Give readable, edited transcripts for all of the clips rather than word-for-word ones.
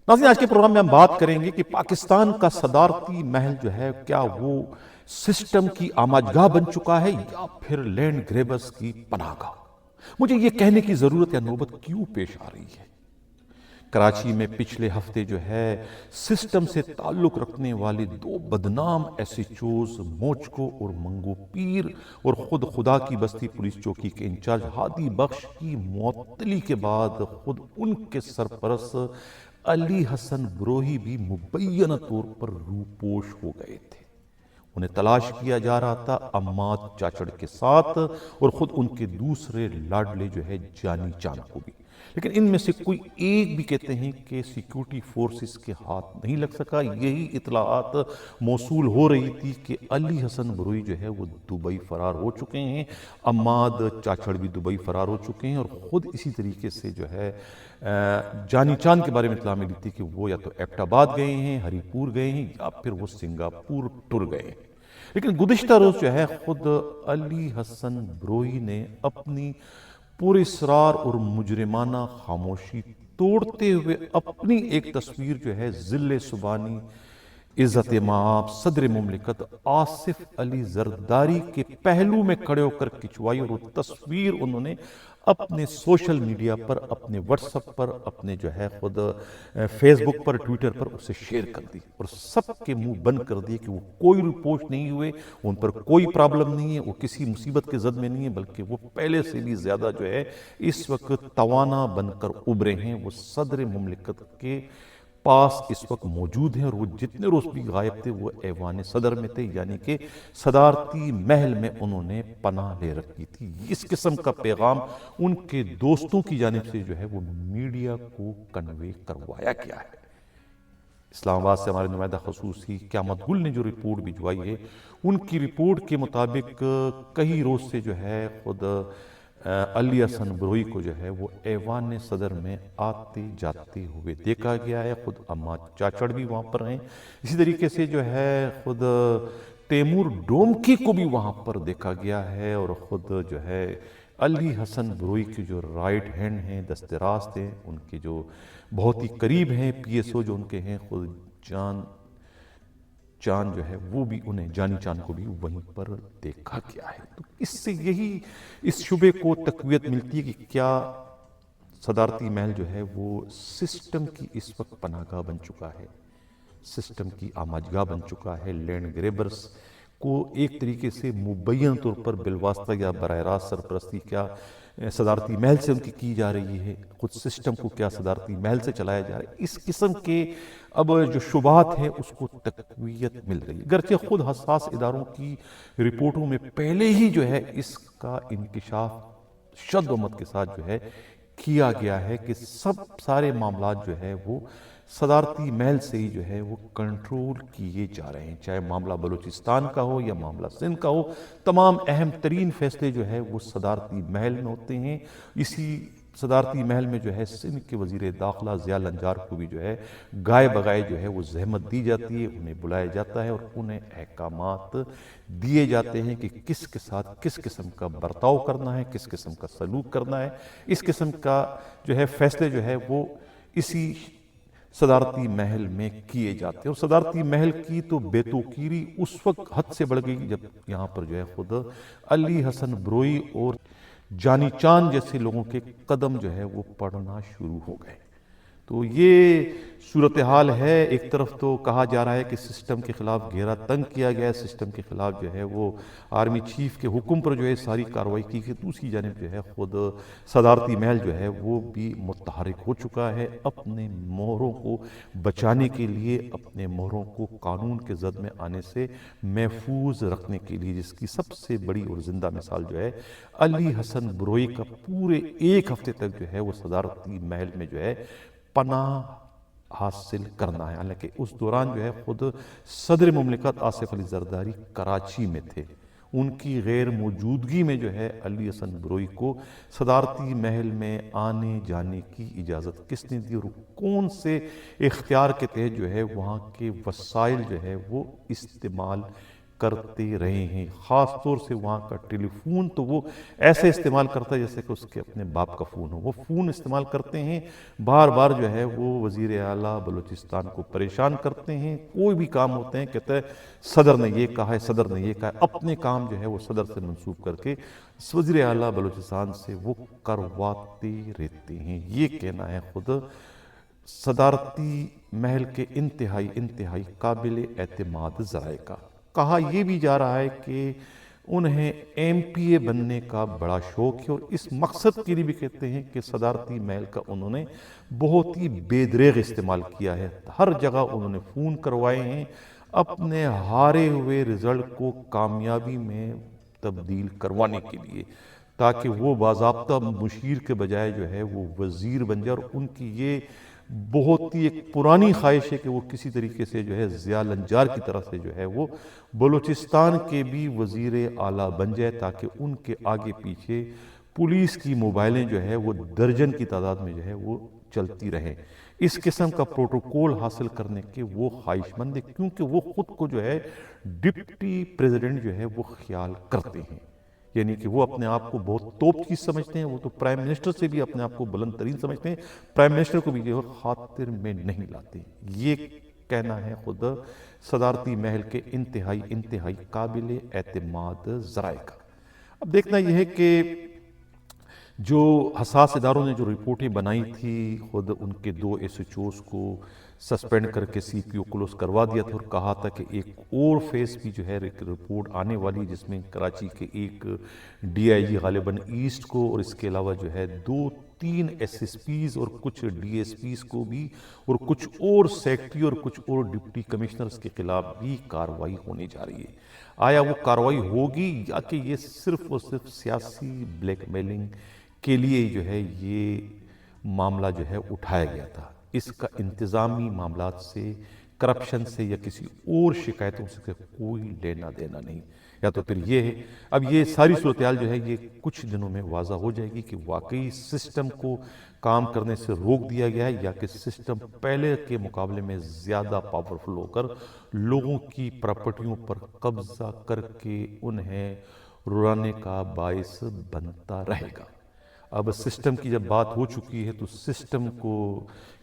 ناظرین، آج کے پروگرام میں ہم بات کریں گے کہ پاکستان کا صدارتی محل جو ہے کیا وہ سسٹم کی آماجگاہ بن چکا ہے یا پھر لینڈ گریبرز کی پناہ گاہ۔ مجھے یہ کہنے کی ضرورت یا نوبت کیوں پیش آ رہی ہے؟ کراچی میں پچھلے ہفتے جو ہے سسٹم سے تعلق رکھنے والی دو بدنام ایس ایچ اوز موچکو اور منگو پیر اور خود خدا کی بستی پولیس چوکی کے انچارج ہادی بخش کی معطلی کے بعد خود ان کے سرپرست علی حسن بروہی بھی مبینہ طور پر روپوش ہو گئے تھے۔ انہیں تلاش کیا جا رہا تھا عماد چاچڑ کے ساتھ اور خود ان کے دوسرے لاڈلے جو ہے جانی چاند کو بھی، لیکن ان میں سے کوئی ایک بھی کہتے ہیں کہ سیکیورٹی فورسز کے ہاتھ نہیں لگ سکا۔ یہی اطلاعات موصول ہو رہی تھی کہ علی حسن بروئی جو ہے وہ دبئی فرار ہو چکے ہیں، عماد چاچڑ بھی دبئی فرار ہو چکے ہیں، اور خود اسی طریقے سے جو ہے جانی چاند کے بارے میں اطلاع ملی تھی کہ وہ یا تو ایبٹ آباد گئے ہیں، ہری پور گئے ہیں، یا پھر وہ سنگاپور ٹر گئے ہیں۔ لیکن گزشتہ روز جو ہے خود علی حسن بروئی نے اپنی پراسرار اور مجرمانہ خاموشی توڑتے ہوئے اپنی ایک تصویر جو ہے ذل سبحانی عزت مآب صدر مملکت آصف علی زرداری کے پہلو میں کھڑے ہو کر کھنچوائی، اور وہ تصویر انہوں نے اپنے سوشل میڈیا پر، اپنے واٹس ایپ پر، اپنے جو ہے خود فیس بک پر، ٹویٹر پر اسے شیئر کر دی، اور سب کے منہ بند کر دیے کہ وہ کوئی رپوش نہیں ہوئے، ان پر کوئی پرابلم نہیں ہے، وہ کسی مصیبت کے زد میں نہیں ہے، بلکہ وہ پہلے سے بھی زیادہ جو ہے اس وقت توانا بن کر ابھرے ہیں۔ وہ صدر مملکت کے پاس اس وقت موجود ہیں، اور وہ جتنے روز بھی غائب تھے وہ ایوان صدر میں تھے، یعنی کہ صدارتی محل میں انہوں نے پناہ لے رکھی تھی۔ اس قسم کا پیغام ان کے دوستوں کی جانب سے جو ہے وہ میڈیا کو کنوے کروایا گیا ہے۔ اسلام آباد سے ہمارے نمائندہ خصوصی قیامت گل نے جو رپورٹ بھجوائی ہے، ان کی رپورٹ کے مطابق کئی روز سے جو ہے خود علی حسن بروئی کو جو ہے وہ ایوان صدر میں آتے جاتے ہوئے دیکھا گیا ہے۔ خود عماد چاچڑ بھی وہاں پر ہیں، اسی طریقے سے جو ہے خود تیمور ڈومکی کو بھی وہاں پر دیکھا گیا ہے، اور خود جو ہے علی حسن بروئی کے جو رائٹ ہینڈ ہیں، دست راست ہیں، ان کے جو بہت ہی قریب ہیں پی ایس او جو ان کے ہیں، خود چاند جو ہے وہ بھی انہیں جانی چاند کو بھی وہیں پر دیکھا گیا ہے۔ تو اس سے یہی اس شبے کو تقویت ملتی ہے کہ کیا صدارتی محل جو ہے وہ سسٹم کی اس وقت پناہ گاہ بن چکا ہے، سسٹم کی آماجگاہ بن چکا ہے۔ لینڈ گریبرز کو ایک طریقے سے مبین طور پر بالواسطہ یا براہ راست سرپرستی کیا صدارتی محل سے ان کی جا رہی ہے، خود سسٹم کو کیا صدارتی محل سے چلایا جا رہا ہے، اس قسم کے اب جو شبہات ہیں اس کو تقویت مل رہی ہے۔ گرچہ خود حساس اداروں کی رپورٹوں میں پہلے ہی جو ہے اس کا انکشاف شد و مت کے ساتھ جو ہے کیا گیا ہے کہ سارے معاملات جو ہے وہ صدارتی محل سے ہی جو ہے وہ کنٹرول کیے جا رہے ہیں، چاہے معاملہ بلوچستان کا ہو یا معاملہ سندھ کا ہو، تمام اہم ترین فیصلے جو ہے وہ صدارتی محل میں ہوتے ہیں۔ اسی صدارتی محل میں جو ہے سندھ کے وزیر داخلہ ضیاء النجار کو بھی جو ہے گائے بگائے جو ہے وہ زحمت دی جاتی ہے، انہیں بلایا جاتا ہے اور انہیں احکامات دیے جاتے ہیں کہ کس کے ساتھ کس قسم کا برتاؤ کرنا ہے، کس قسم کا سلوک کرنا ہے۔ اس قسم کا جو ہے فیصلے جو ہے وہ اسی صدارتی محل میں کیے جاتے ہیں، اور صدارتی محل کی تو بے توقیری اس وقت حد سے بڑھ گئی جب یہاں پر جو ہے خود علی حسن بروئی اور جانی چاند جیسے لوگوں کے قدم جو ہے وہ پڑنا شروع ہو گئے۔ تو یہ صورتحال ہے۔ ایک طرف تو کہا جا رہا ہے کہ سسٹم کے خلاف گھیرا تنگ کیا گیا ہے، سسٹم کے خلاف جو ہے وہ آرمی چیف کے حکم پر جو ہے ساری کارروائی کی گئی، دوسری جانب جو ہے خود صدارتی محل جو ہے وہ بھی متحرک ہو چکا ہے اپنے مہروں کو بچانے کے لیے، اپنے مہروں کو قانون کے زد میں آنے سے محفوظ رکھنے کے لیے، جس کی سب سے بڑی اور زندہ مثال جو ہے علی حسن بروئی کا پورے ایک ہفتے تک جو ہے وہ صدارتی محل میں جو ہے پناہ حاصل کرنا ہے۔ حالانکہ اس دوران جو ہے خود صدر مملکت آصف علی زرداری کراچی میں تھے، ان کی غیر موجودگی میں جو ہے علی حسن بروئی کو صدارتی محل میں آنے جانے کی اجازت کس نے دی، اور کون سے اختیار کے تحت جو ہے وہاں کے وسائل جو ہے وہ استعمال کرتے رہے ہیں. خاص طور سے وہاں کا ٹیلی فون تو وہ ایسے استعمال کرتا ہے جیسے کہ اس کے اپنے باپ کا فون ہو. وہ فون استعمال کرتے ہیں, بار بار جو ہے وہ وزیر اعلیٰ بلوچستان کو پریشان کرتے ہیں. کوئی بھی کام ہوتے ہیں کہتے ہیں صدر نے یہ کہا ہے, صدر نے یہ کہا ہے. اپنے کام جو ہے وہ صدر سے منسوب کر کے وزیر اعلیٰ بلوچستان سے وہ کرواتے رہتے ہیں. یہ کہنا ہے خود صدارتی محل کے انتہائی قابل اعتماد ذرائع کا. کہا یہ بھی جا رہا ہے کہ انہیں ایم پی اے بننے کا بڑا شوق ہے, اور اس مقصد کے لیے بھی کہتے ہیں کہ صدارتی محل کا انہوں نے بہت ہی بے دریغ استعمال کیا ہے. ہر جگہ انہوں نے فون کروائے ہیں اپنے ہارے ہوئے رزلٹ کو کامیابی میں تبدیل کروانے کے لیے, تاکہ وہ باضابطہ مشیر کے بجائے جو ہے وہ وزیر بن جائے. اور ان کی یہ بہت ہی ایک پرانی خواہش ہے کہ وہ کسی طریقے سے جو ہے ضیاء الانجار کی طرح سے جو ہے وہ بلوچستان کے بھی وزیر اعلیٰ بن جائے, تاکہ ان کے آگے پیچھے پولیس کی موبائلیں جو ہے وہ درجن کی تعداد میں جو ہے وہ چلتی رہیں. اس قسم کا پروٹوکول حاصل کرنے کے وہ خواہش مند ہے, کیونکہ وہ خود کو جو ہے ڈپٹی پریزیڈنٹ جو ہے وہ خیال کرتے ہیں. یعنی کہ وہ اپنے آپ کو بہت توپ چیز سمجھتے ہیں. وہ تو پرائم منسٹر سے بھی اپنے آپ کو بلند ترین سمجھتے ہیں, پرائم منسٹر کو بھی جو ہے خاطر میں نہیں لاتے. یہ کہنا ہے خود صدارتی محل کے انتہائی قابل اعتماد ذرائع کا. اب دیکھنا یہ ہے کہ جو حساس اداروں نے جو رپورٹیں بنائی تھی, خود ان کے 2 ایس ایچ اوز کو سسپینڈ کر کے سی پی او کلوز کروا دیا تھا, اور کہا تھا کہ ایک اور فیس بھی جو ہے رپورٹ آنے والی, جس میں کراچی کے ایک ڈی آئی جی غالباً ایسٹ کو, اور اس کے علاوہ جو ہے 2-3 ایس ایس پیز اور کچھ ڈی ایس پیز کو بھی, اور کچھ اور سیکٹری اور کچھ اور ڈپٹی کمشنرز کے خلاف بھی کارروائی ہونے جا رہی ہے. آیا وہ کارروائی ہوگی یا کہ یہ صرف اور صرف سیاسی بلیک میلنگ کے لیے جو ہے یہ معاملہ جو ہے اٹھایا گیا تھا؟ اس کا انتظامی معاملات سے, کرپشن سے یا کسی اور شکایتوں سے کوئی لینا دینا نہیں. یا تو پھر یہ ہے, اب یہ ساری صورتحال جو ہے یہ کچھ دنوں میں واضح ہو جائے گی کہ واقعی سسٹم کو کام کرنے سے روک دیا گیا ہے, یا کہ سسٹم پہلے کے مقابلے میں زیادہ پاورفل ہو کر لوگوں کی پراپرٹیوں پر قبضہ کر کے انہیں رلانے کا باعث بنتا رہے گا. اب سسٹم کی جب بات ہو چکی ہے تو سسٹم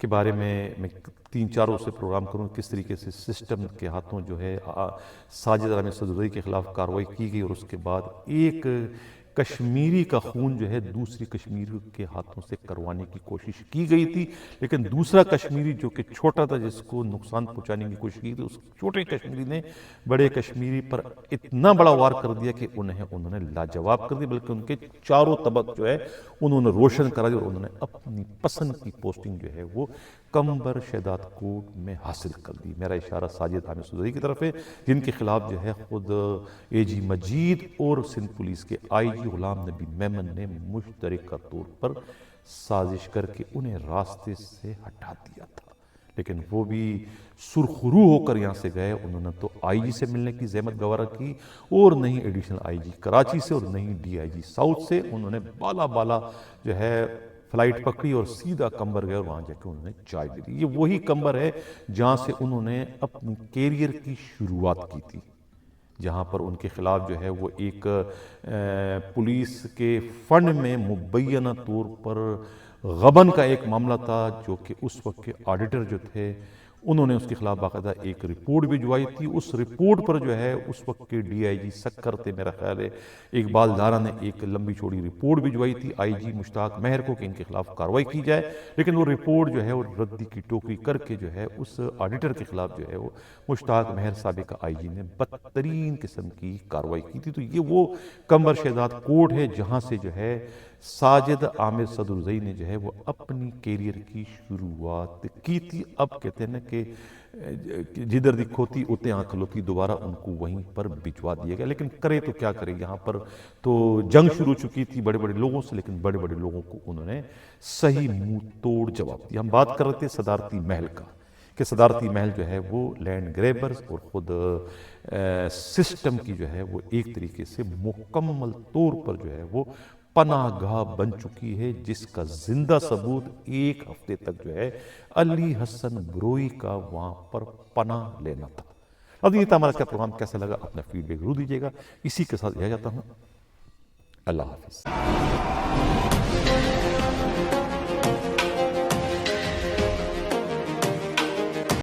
کے بارے میں 3-4 روز سے پروگرام کروں کس طریقے سے سسٹم کے ہاتھوں جو ہے ساجد رحمت صدرزئی کے خلاف کارروائی کی گئی, اور اس کے بعد ایک کشمیری کا خون جو ہے دوسری کشمیری کے ہاتھوں سے کروانے کی کوشش کی گئی تھی, لیکن دوسرا کشمیری جو کہ چھوٹا تھا, جس کو نقصان پہنچانے کی کوشش کی تھی, اس چھوٹے کشمیری نے بڑے کشمیری پر اتنا بڑا وار کر دیا کہ انہوں نے لاجواب کر دی, بلکہ ان کے چاروں طبق جو ہے انہوں نے روشن کرا دیا, اور انہوں نے اپنی پسند کی پوسٹنگ جو ہے وہ کمبر شہداد کوٹ میں حاصل کر دی. میرا اشارہ ساجد رحمت صدرزئی کی طرف ہے, جن کے خلاف جو ہے خود اے جی مجید اور سندھ پولیس کے آئی جی غلام نبی میمن نے مشترکہ طور پر سازش کر کے انہیں راستے سے ہٹا دیا تھا. لیکن وہ بھی سرخرو ہو کر یہاں سے گئے. انہوں نے تو آئی جی سے ملنے کی زحمت گوارا کی, اور نہیں ایڈیشنل آئی جی کراچی سے, اور نہیں ڈی آئی جی ساؤتھ سے. انہوں نے بالا جو ہے فلائٹ پکڑی اور سیدھا کمبر گئے, اور وہاں جا کے انہوں نے چائے دے دی. یہ وہی کمبر ہے جہاں سے انہوں نے اپنی کیریئر کی شروعات کی تھی, جہاں پر ان کے خلاف جو ہے وہ ایک پولیس کے فنڈ میں مبینہ طور پر غبن کا ایک معاملہ تھا, جو کہ اس وقت کے آڈیٹر جو تھے انہوں نے اس کے خلاف باقاعدہ ایک رپورٹ بھجوائی تھی. اس رپورٹ پر جو ہے اس وقت کے ڈی آئی جی سکر تھے, میرا خیال ہے اقبال دارا نے ایک لمبی چوڑی رپورٹ بھجوائی تھی آئی جی مشتاق مہر کو کہ ان کے خلاف کارروائی کی جائے, لیکن وہ رپورٹ جو ہے وہ ردی کی ٹوکری کر کے جو ہے اس آڈیٹر کے خلاف جو ہے وہ مشتاق مہر سابقہ آئی جی نے بدترین قسم کی کارروائی کی تھی. تو یہ وہ کمبر شہداد کوٹ ہے جہاں سے جو ہے ساجد عامر صدرزئی نے جو ہے وہ اپنی کیریئر کی شروعات کی تھی. اب کہتے ہیں نا کہ جدھر دکھوتی اتے آنکھ کھلوتی, دوبارہ ان کو وہیں پر بھجوا دیا گیا. لیکن کرے تو کیا کرے, یہاں پر تو جنگ شروع چکی تھی بڑے بڑے لوگوں سے, لیکن بڑے بڑے لوگوں کو انہوں نے صحیح منہ توڑ جواب دیا. ہم بات کر رہے تھے صدارتی محل کا, کہ صدارتی محل جو ہے وہ لینڈ گریبرز اور خود سسٹم کی جو ہے وہ ایک طریقے سے مکمل طور پر جو ہے وہ پناہ گاہ بن چکی ہے, جس کا زندہ ثبوت ایک ہفتے تک جو ہے علی حسن بروئی کا وہاں پر پناہ لینا تھا. اب یہ تھا ہمارا کا پروگرام، کیسا لگا اپنا فیڈ بیک ضرور دیجیے گا. اسی کے ساتھ رہ جاتا ہوں. اللہ حافظ.